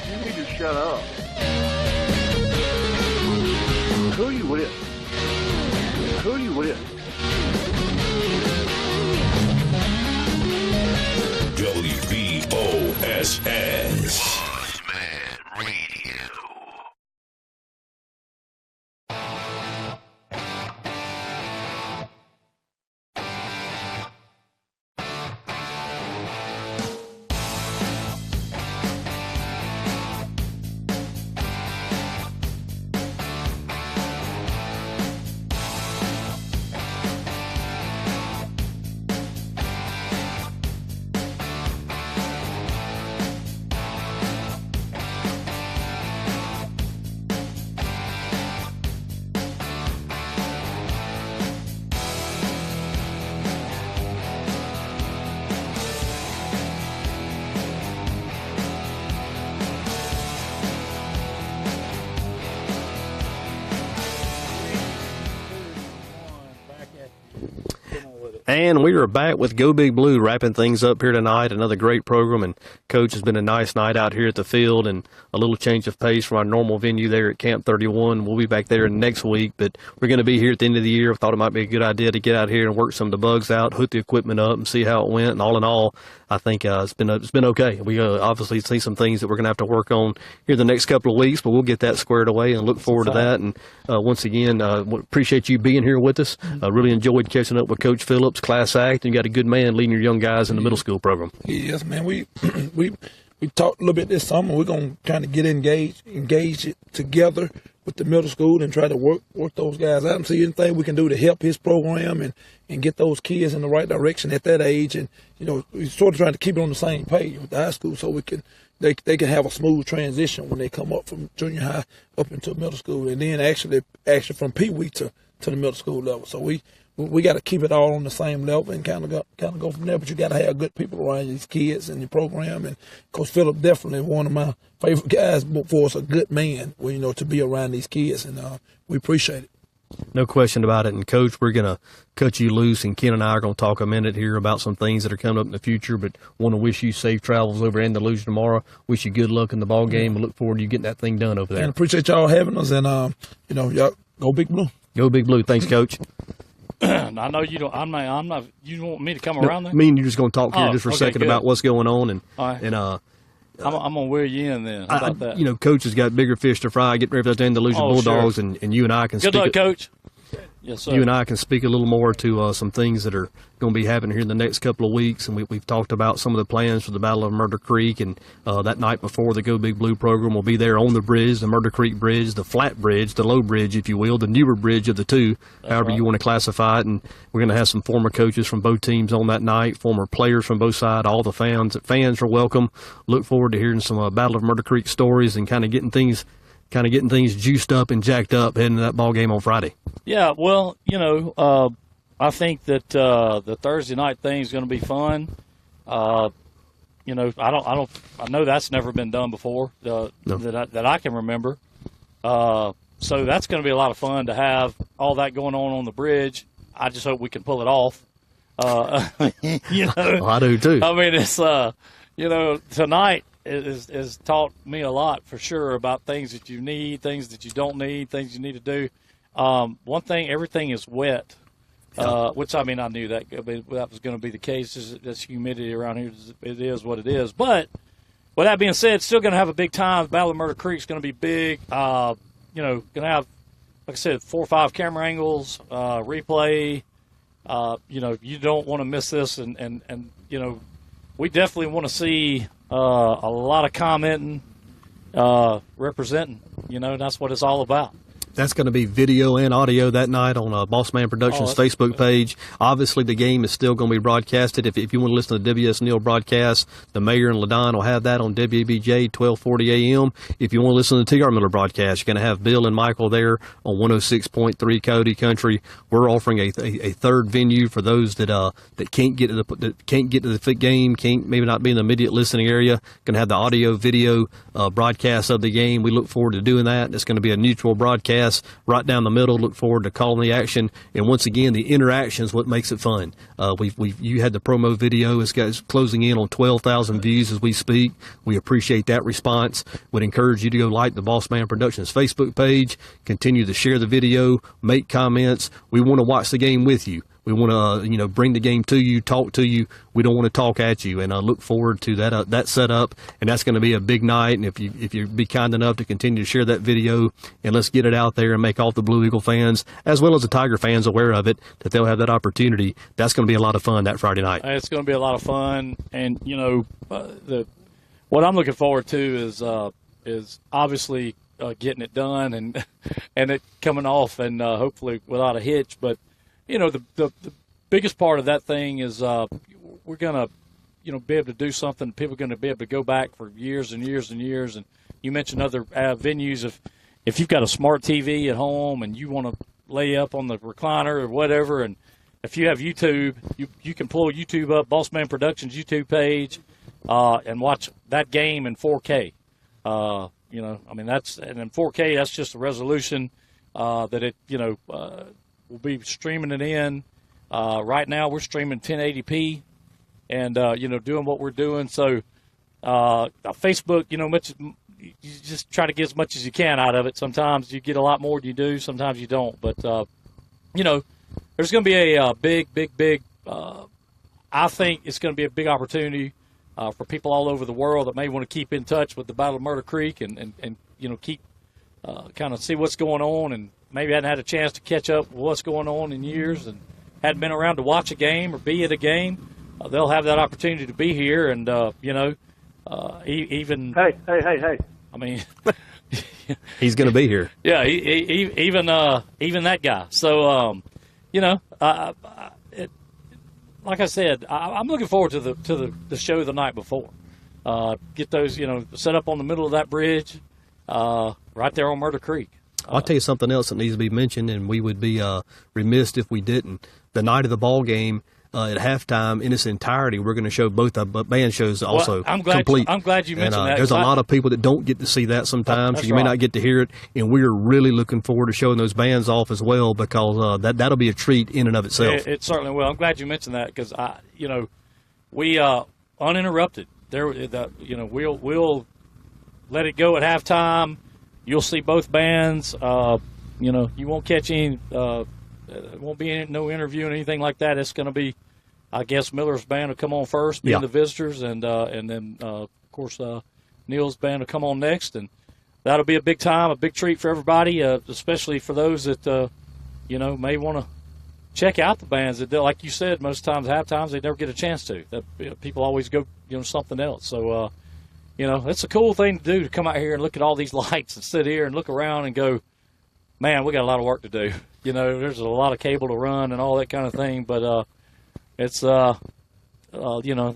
You need to shut up. Who you with? Who you with? WBOSN. Bossman Radio. And we are back with Go Big Blue, wrapping things up here tonight. Another great program, and Coach, has been a nice night out here at the field and a little change of pace from our normal venue there at Camp 31. We'll be back there next week, but we're going to be here at the end of the year. I thought it might be a good idea to get out here and work some of the bugs out, hook the equipment up, and see how it went. And all in all, I think it's been okay. We obviously see some things that we're going to have to work on here the next couple of weeks, but we'll get that squared away and look forward to that. And once again, appreciate you being here with us. Really enjoyed catching up with Coach Phillips, class act, and you got a good man leading your young guys in the middle school program. Yes, man. We talked a little bit this summer. We're going to kind of get engage it together with the middle school and try to work those guys out and see anything we can do to help his program and get those kids in the right direction at that age. And, we're sort of trying to keep it on the same page with the high school so they can have a smooth transition when they come up from junior high up into middle school, and then actually from Pee Wee to the middle school level. So we got to keep it all on the same level and kind of go from there. But you got to have good people around these kids in your program. And Coach Phillip definitely one of my favorite guys for us, a good man. To be around these kids, and we appreciate it. No question about it. And Coach, we're going to cut you loose, and Ken and I are going to talk a minute here about some things that are coming up in the future. But want to wish you safe travels over Andalusia tomorrow. Wish you good luck in the ball game. And look forward to you getting that thing done over there. And appreciate y'all having us. And y'all go Big Blue. Go Big Blue. Thanks, Coach. I know you don't. I'm not. You want me to come around there? Me and you're just going to talk here just for a second good. about what's going on, and All right. and I'm gonna wear you in then. How about that? Coach has got bigger fish to fry. Getting ready for the Andalusia Bulldogs, sure. and you and I can Good luck, Coach. Yes, sir. You and I can speak a little more to some things that are going to be happening here in the next couple of weeks, and we've talked about some of the plans for the Battle of Murder Creek, and that night before the Go Big Blue program will be there on the bridge, the Murder Creek Bridge, the flat bridge, the low bridge, if you will, the newer bridge of the two, however you want to classify it. And we're going to have some former coaches from both teams on that night, former players from both sides, all the fans. Fans are welcome. Look forward to hearing some Battle of Murder Creek stories and kind of getting things juiced up and jacked up heading to that ball game on Friday. Yeah, well, I think that the Thursday night thing is going to be fun. I know that's never been done before that I can remember. So that's going to be a lot of fun to have all that going on the bridge. I just hope we can pull it off. Well, I do too. I mean, it's tonight has taught me a lot for sure about things that you need, things that you don't need, things you need to do. One thing, everything is wet, which I knew that was going to be the case. This humidity around here, it is what it is. But with that being said, still going to have a big time. Battle of Murder Creek is going to be big. Going to have, like I said, 4 or 5 camera angles, replay. You don't want to miss this, and we definitely want to see a lot of commenting, representing. That's what it's all about. That's going to be video and audio that night on Bossman Productions' Facebook page. Obviously, the game is still going to be broadcasted. If you want to listen to the WSN broadcast, the mayor and LaDon will have that on WBJ 1240 a.m. If you want to listen to the T.R. Miller broadcast, you're going to have Bill and Michael there on 106.3 Coyote Country. We're offering a third venue for those that can't get to the game, can't maybe not be in the immediate listening area. Going to have the audio video broadcast of the game. We look forward to doing that. It's going to be a neutral broadcast right down the middle. Look forward to calling the action, and once again, the interaction is what makes it fun. You had the promo video. It's closing in on 12,000 views as we speak. We appreciate that response. Would encourage you to go like the Bossman Productions Facebook page, continue to share the video, make comments. We want to watch the game with you. We want to, bring the game to you, talk to you. We don't want to talk at you, and I look forward to that setup. And that's going to be a big night. And if you be kind enough to continue to share that video, and let's get it out there and make all the Blue Eagle fans as well as the Tiger fans aware of it, that they'll have that opportunity. That's going to be a lot of fun that Friday night. It's going to be a lot of fun, and what I'm looking forward to is obviously getting it done and it coming off, and hopefully without a hitch, but. The biggest part of that thing is we're going to, be able to do something. People are going to be able to go back for years and years and years. And you mentioned other venues. If you've got a smart TV at home and you want to lay up on the recliner or whatever, and if you have YouTube, you can pull YouTube up, Bossman Productions YouTube page, and watch that game in 4K. And in 4K, that's just a resolution that it, we'll be streaming it in Right now we're streaming 1080p and, doing what we're doing. So Facebook, you just try to get as much as you can out of it. Sometimes you get a lot more than you do. Sometimes you don't. But, there's going to be a big I think it's going to be a big opportunity for people all over the world that may want to keep in touch with the Battle of Murder Creek and keep kind of see what's going on, and maybe hadn't had a chance to catch up with what's going on in years and hadn't been around to watch a game or be at a game. They'll have that opportunity to be here, and even Hey! I mean, He's going to be here. yeah, even that guy. So like I said, I'm looking forward to the show the night before. Get those set up on the middle of that bridge, right there on Murder Creek. I'll tell you something else that needs to be mentioned, and we would be remiss if we didn't. The night of the ball game, at halftime, in its entirety, we're going to show both the band shows also. Well, I'm glad you mentioned that. There's a lot of people that don't get to see that sometimes. That's You may right. not get to hear it, and we're really looking forward to showing those bands off as well, because that'll be a treat in and of itself. It certainly will. I'm glad you mentioned that, because we uninterrupted. We'll let it go at halftime. You'll see both bands. You won't catch any. It won't be no interview and anything like that. It's going to be, I guess, Miller's band will come on first, being the visitors, and then of course Neil's band will come on next, and that'll be a big time, a big treat for everybody, especially for those that may want to check out the bands that, like you said, most times halftimes they never get a chance to. People always go something else. So it's a cool thing to do, to come out here and look at all these lights and sit here and look around and go, man, we got a lot of work to do. There's a lot of cable to run and all that kind of thing, but it's they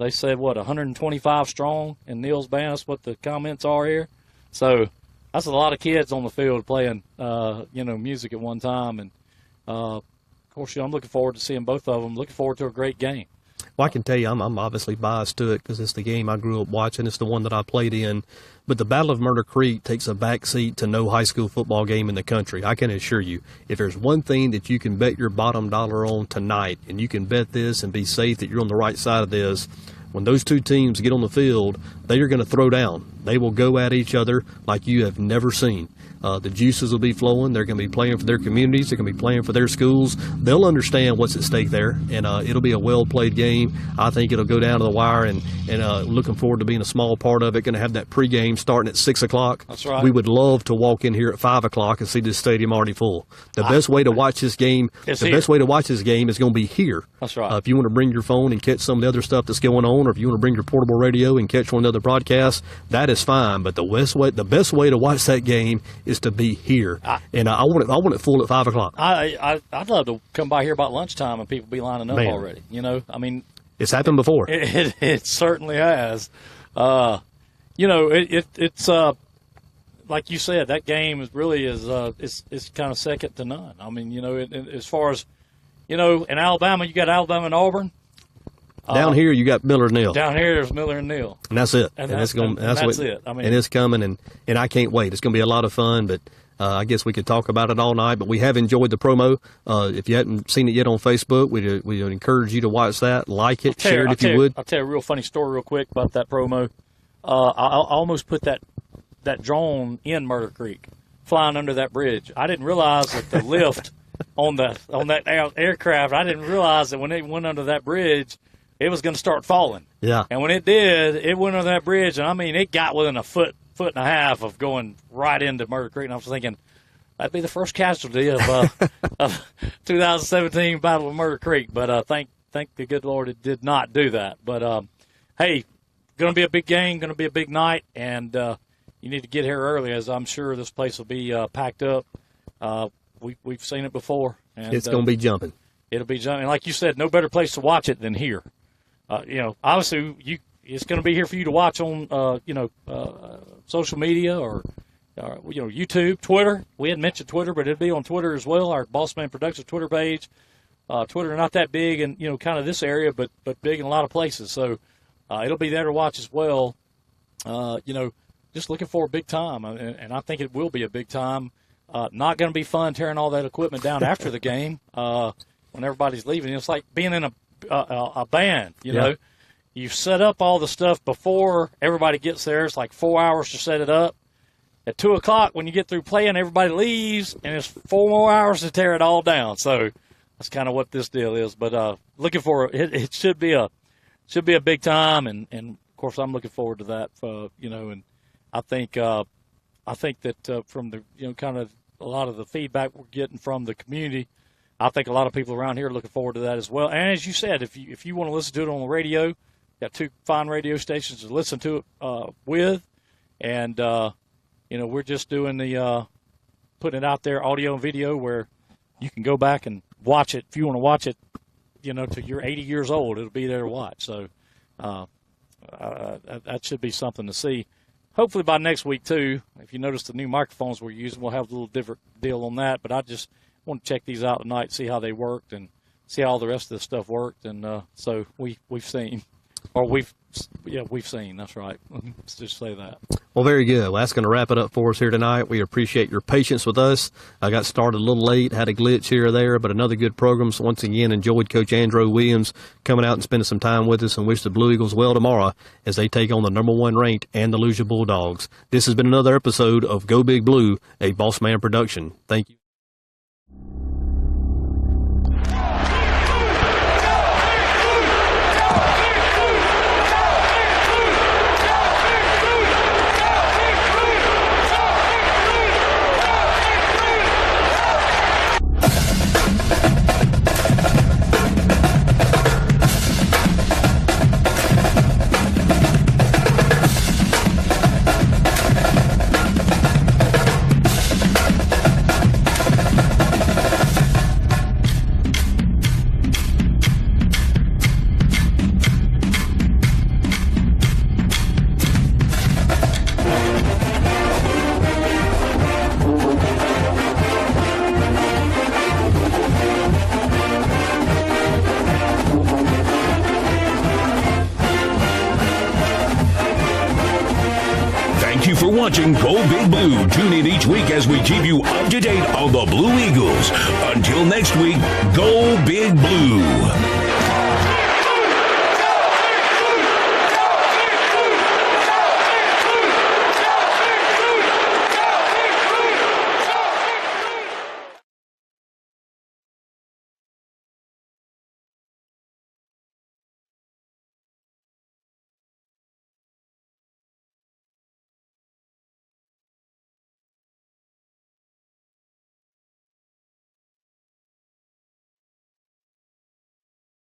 said 125 strong in Neil's band. That's what the comments are here. So that's a lot of kids on the field playing music at one time, and of course I'm looking forward to seeing both of them. Looking forward to a great game. Well, I can tell you, I'm obviously biased to it because it's the game I grew up watching. It's the one that I played in. But the Battle of Murder Creek takes a backseat to no high school football game in the country. I can assure you, if there's one thing that you can bet your bottom dollar on tonight, and you can bet this and be safe that you're on the right side of this, when those two teams get on the field, they are going to throw down. They will go at each other like you have never seen. The juices will be flowing. They're going to be playing for their communities. They're going to be playing for their schools. They'll understand what's at stake there, and it'll be a well-played game. I think it'll go down to the wire, and looking forward to being a small part of it. Going to have that pregame starting at 6 o'clock. That's right. We would love to walk in here at 5 o'clock and see this stadium already full. The best way to watch this game is going to be here. That's right. If you want to bring your phone and catch some of the other stuff that's going on, or if you want to bring your portable radio and catch one of the other broadcasts, that is fine. But the best way to watch that game is to be here, and I want it full at 5 o'clock. I'd love to come by here about lunchtime and people be lining up already. I mean, it's happened before. It certainly has. It's like you said, that game is really is kind of second to none. I mean, as far as in Alabama, you got Alabama and Auburn. Down here, you got Miller and Neal. Down here, there's Miller and Neal, and that's it. And that's it. I mean, and it's coming, and I can't wait. It's going to be a lot of fun. But I guess we could talk about it all night. But we have enjoyed the promo. If you hadn't seen it yet on Facebook, we would encourage you to watch that, like it, share it if you would. I'll tell you a real funny story real quick about that promo. I almost put that drone in Murder Creek, flying under that bridge. I didn't realize that the lift on that aircraft. I didn't realize that when it went under that bridge, it was going to start falling. Yeah. And when it did, it went under that bridge, and I mean, it got within a foot and a half of going right into Murder Creek. And I was thinking, that'd be the first casualty of 2017 Battle of Murder Creek. But thank the good Lord it did not do that. But, hey, going to be a big game, going to be a big night, and you need to get here early, as I'm sure this place will be packed up. We've seen it before. And, it's going to be jumping. It'll be jumping. Like you said, no better place to watch it than here. Obviously, it's going to be here for you to watch on, social media or YouTube, Twitter. We hadn't mentioned Twitter, but it'd be on Twitter as well. Our Bossman Productions Twitter page. Twitter not that big in kind of this area, but big in a lot of places. So it'll be there to watch as well. Just looking for a big time, and I think it will be a big time. Not going to be fun tearing all that equipment down after the game. when everybody's leaving. It's like being in a band, you know. You set up all the stuff before everybody gets there. It's like 4 hours to set it up. At 2 o'clock, when you get through playing, everybody leaves, and it's 4 more hours to tear it all down. So that's kind of what this deal is. But looking for it should be a big time, and of course I'm looking forward to that. You know, and I think that from the kind of a lot of the feedback we're getting from the community, I think a lot of people around here are looking forward to that as well. And as you said, if you want to listen to it on the radio, got 2 fine radio stations to listen to it with, and we're just doing the putting it out there, audio and video, where you can go back and watch it if you want to watch it. Till you're 80 years old, it'll be there to watch. So that should be something to see. Hopefully by next week too. If you notice the new microphones we're using, we'll have a little different deal on that. But I just want to check these out tonight, see how they worked, and see how all the rest of the stuff worked. And so we've seen. We've seen. That's right. Let's just say that. Well, very good. Well, that's going to wrap it up for us here tonight. We appreciate your patience with us. I got started a little late, had a glitch here or there, but another good program. So once again, enjoyed Coach Andrew Williams coming out and spending some time with us, and wish the Blue Eagles well tomorrow as they take on the #1 ranked Andalusia Bulldogs. This has been another episode of Go Big Blue, a Bossman production. Thank you. Thank you for watching Go Big Blue. Tune in each week as we keep you up to date on the Blue Eagles. Until next week, Go Big Blue.